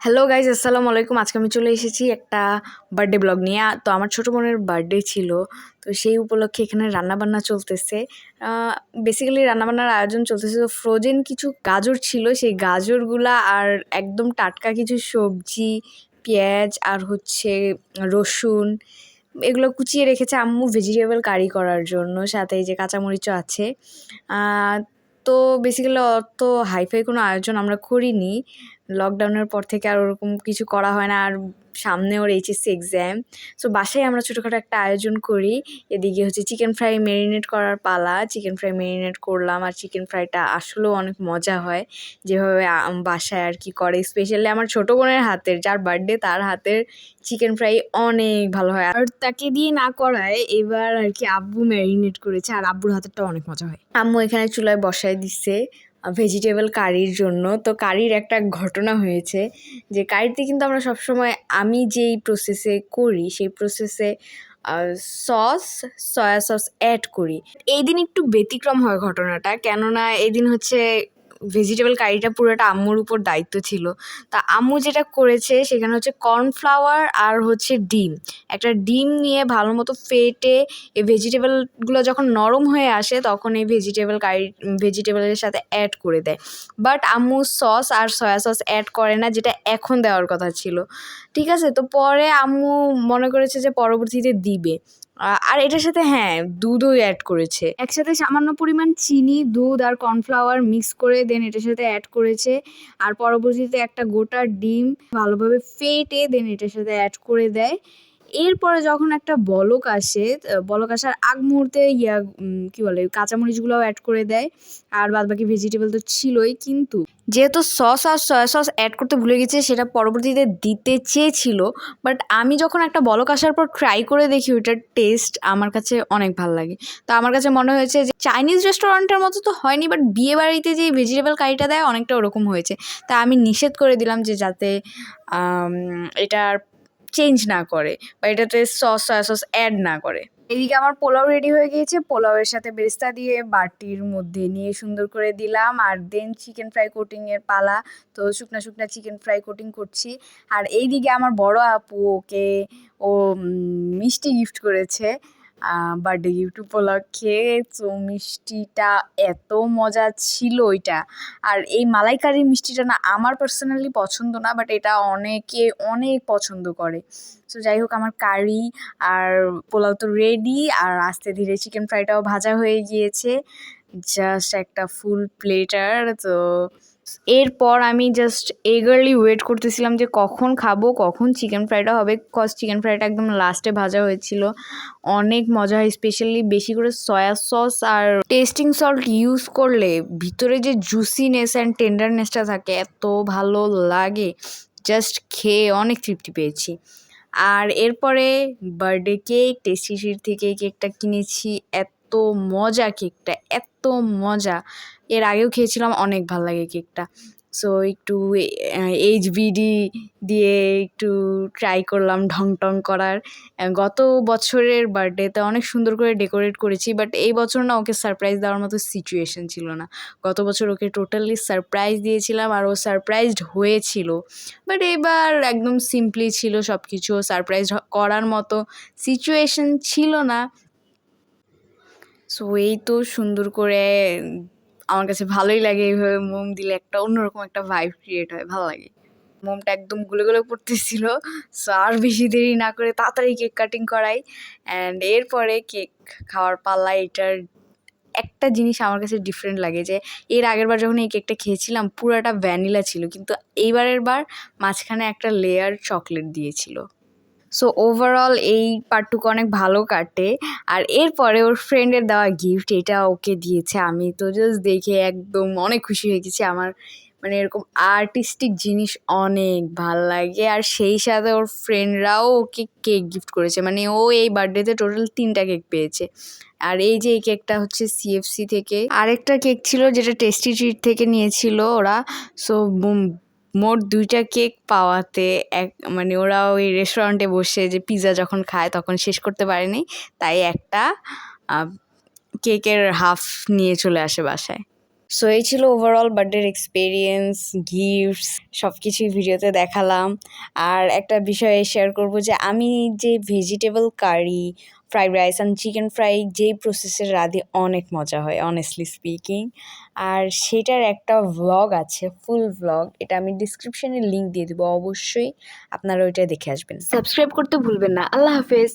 Hello guys, আসসালামু আলাইকুম। আজকে আমি চলে এসেছি একটা বার্থডে ব্লগ নিয়ে। তো আমার ছোটো বোনের বার্থডে ছিল, তো সেই উপলক্ষে এখানে রান্নাবান্না চলতেছে। বেসিক্যালি রান্নাবান্নার আয়োজন চলতেছে। তো ফ্রোজেন কিছু গাজর ছিল, সেই গাজরগুলা আর একদম টাটকা কিছু সবজি, পেঁয়াজ আর হচ্ছে রসুন, এগুলো কুচিয়ে রেখেছে আম্মু ভেজিটেবল কারি করার জন্য। সাথে এই যে কাঁচামরিচও আছে। তো বেসিক্যালি অত হাইফাই কোনো আয়োজন আমরা করিনি। লকডাউনের পর থেকে আর ওরকম কিছু করা হয় না। আর সামনে ওর এইচএসসি এক্সাম, সো বাসায় আমরা ছোটোখাটো একটা আয়োজন করি। এদিকে হচ্ছে চিকেন ফ্রাই ম্যারিনেট করার পালা। চিকেন ফ্রাই ম্যারিনেট করলাম, আর চিকেন ফ্রাইটা আসলেও অনেক মজা হয় যেভাবে বাসায় আর কি করে। স্পেশালি আমার ছোটো বোনের হাতের, যার বার্থডে, তার হাতের চিকেন ফ্রাই অনেক ভালো হয়। আর তাকে দিয়ে না করায় এবার আর কি আব্বু ম্যারিনেট করেছে, আর আব্বুর হাতেরটা অনেক মজা হয়। আম্মু এখানে চুলায় বসায় দিচ্ছে ভেজিটেবল কারির জন্য। তো কারির একটা ঘটনা হয়েছে যে কারিতে কিন্তু আমরা সবসময়, আমি যেই প্রসেসে করি সেই প্রসেসে সস, সয়া সস অ্যাড করি। এই দিন একটু ব্যতিক্রম হয় ঘটনাটা, কেননা এই দিন হচ্ছে ভেজিটেবল কারিটা পুরোটা আম্মুর উপর দায়িত্ব ছিল। তা আম্মু যেটা করেছে সেখানে হচ্ছে কর্নফ্লাওয়ার আর হচ্ছে ডিম, একটা ডিম নিয়ে ভালো মতো ফেটে এই ভেজিটেবলগুলো যখন নরম হয়ে আসে তখন এই ভেজিটেবলের সাথে অ্যাড করে দেয়। বাট আম্মু সস আর সয়া সস অ্যাড করে না, যেটা এখন দেওয়ার কথা ছিল। ঠিক আছে, তো পরে আম্মু মনে করেছে যে পরবর্তীতে দিবে। আর এটার সাথে দুধও অ্যাড করেছে। একসাথে সামান্য পরিমাণ চিনি, দুধ আর কর্নফ্লাওয়ার মিক্স করে দেন এটার সাথে অ্যাড করেছে। আর পরবর্তীতে একটা গোটা ডিম ভালোভাবে ফেটে দেন এটার সাথে অ্যাড করে দেয়। এরপরে যখন একটা বলক আসে, বলক আসার আগ মুহূর্তে কি বলে, কাঁচামরিচগুলোও অ্যাড করে দেয়। আর বাদবাকি ভেজিটেবল তো ছিলই, কিন্তু যেহেতু সস আর সয়া সস অ্যাড করতে ভুলে গেছে, সেটা পরবর্তীতে দিতে চেয়েছিল। বাট আমি যখন একটা বলক আসার পর ট্রাই করে দেখি, ওইটার টেস্ট আমার কাছে অনেক ভালো লাগে। তো আমার কাছে মনে হয়েছে যে চাইনিজ রেস্টুরেন্টের মতো তো হয়নি, বাট বিয়ে বাড়িতে যে ভেজিটেবল কারিটা দেয় অনেকটা ওরকম হয়েছে। তা আমি নিষেধ করে দিলাম যে যাতে এটার চেঞ্জ না করে বা এটাতে সস সয়া সস অ্যাড না করে। এদিকে আমার পোলাও রেডি হয়ে গিয়েছে। পোলাওয়ের সাথে বেরেস্তা দিয়ে বাটির মধ্যে নিয়ে সুন্দর করে দিলাম। আর দেন চিকেন ফ্রাই কোটিংয়ের পালা। তো শুকনা শুকনা চিকেন ফ্রাই কোটিং করছি। আর এইদিকে আমার বড় আপু, ওকে ও মিষ্টি গিফট করেছে বার্থডে গিফট উপলক্ষে। তো মিষ্টিটা এত মজা ছিল ওইটা। আর এই মালাইকারি মিষ্টিটা না আমার পার্সোনালি পছন্দ না, বাট এটা অনেকে অনেক পছন্দ করে। তো যাই হোক, আমার কারি আর পোলাও তো রেডি, আর আস্তে ধীরে চিকেন ফ্রাইটাও ভাজা হয়ে গিয়েছে। জাস্ট একটা ফুল প্লেটার। তো এরপর আমি জাস্ট এগারলি ওয়েট করতেছিলাম যে কখন খাবো, কখন চিকেন ফ্রাইটা হবে। চিকেন ফ্রাইটা একদম লাস্টে ভাজা হয়েছিল, অনেক মজা হয়। স্পেশালি বেশি করে সয়া সস আর টেস্টিং সল্ট ইউজ করলে ভিতরে যে জুসিনেস অ্যান্ড টেন্ডারনেসটা থাকে, এত ভালো লাগে। জাস্ট খেয়ে অনেক তৃপ্তি পেয়েছি। আর এরপরে বার্থডে কেক, টেস্টি ট্রিট থেকে কেকটা কিনেছি। এত মজা কেকটা, এত মজা। এর আগেও খেয়েছিলাম, অনেক ভালো লাগে কেকটা। সো একটু এইচবিডি দিয়ে একটু ট্রাই করলাম ঢং টং করার। গত বছরের বার্থডেতে অনেক সুন্দর করে ডেকোরেট করেছি, বাট এই বছর না ওকে সারপ্রাইজ দেওয়ার মতো সিচুয়েশন ছিল না। গত বছর ওকে টোটালি সারপ্রাইজ দিয়েছিলাম আর ও সারপ্রাইজড হয়েছিল। বাট এবার একদম সিম্পলি ছিল সব কিছু, সারপ্রাইজ করার মতো সিচুয়েশন ছিল না। সো এই তো সুন্দর করে, আমার কাছে ভালোই লাগে এইভাবে মোম দিলে, একটা অন্যরকম একটা ভাইব ক্রিয়েট হয়, ভালো লাগে। মোমটা একদম গুলে গুলে পড়তেছিল। সো আর বেশি দেরি না করে তাড়াতাড়ি কেক কাটিং করাই। অ্যান্ড এরপরে কেক খাওয়ার পাল্লা। এটার একটা জিনিস আমার কাছে ডিফারেন্ট লাগে, যে এর আগের বার যখন এই কেকটা খেয়েছিলাম পুরাটা ভ্যানিলা ছিল, কিন্তু এইবারের বার মাঝখানে একটা লেয়ার চকলেট দিয়েছিল। সো ওভারঅল এই পার্টটুকু অনেক ভালো কাটে। আর এরপরে ওর ফ্রেন্ডের দেওয়া গিফট, এটা ওকে দিয়েছে। আমি তো জাস্ট দেখে একদম অনেক খুশি হয়ে গেছি। আমার মানে এরকম আর্টিস্টিক জিনিস অনেক ভাল লাগে। আর সেই সাথে ওর ফ্রেন্ডরাও ওকে কেক গিফট করেছে, মানে ও এই বার্থডেতে টোটাল 3টা কেক পেয়েছে। আর এই যে এই কেকটা হচ্ছে সিএফসি থেকে, আরেকটা কেক ছিল যেটা টেস্টি ট্রিট থেকে নিয়েছিল ওরা। সো মোট 2টা কেক পাওয়াতে মানে ওরা ওই রেস্টুরেন্টে বসে যে পিৎজা যখন খায় তখন শেষ করতে পারেনি, তাই একটা কেকের হাফ নিয়ে চলে আসে বাসায়। সো এই ছিল ওভারঅল বার্থডের এক্সপিরিয়েন্স, গিফটস সব কিছুই ভিডিওতে দেখালাম। আর একটা বিষয় শেয়ার করব যে আমি যে vegetable curry, fried rice and chicken fry যেই প্রসেসে রাঁধি অনেক মজা হয় অনেস্টলি স্পিকিং। আর সেটার একটা ভ্লগ আছে, ফুল ভ্লগ, এটা আমি ডিসক্রিপশনে লিঙ্ক দিয়ে দেবো, অবশ্যই আপনারা ওইটা দেখে আসবেন। সাবস্ক্রাইব করতে ভুলবেন না। আল্লাহ হাফেজ।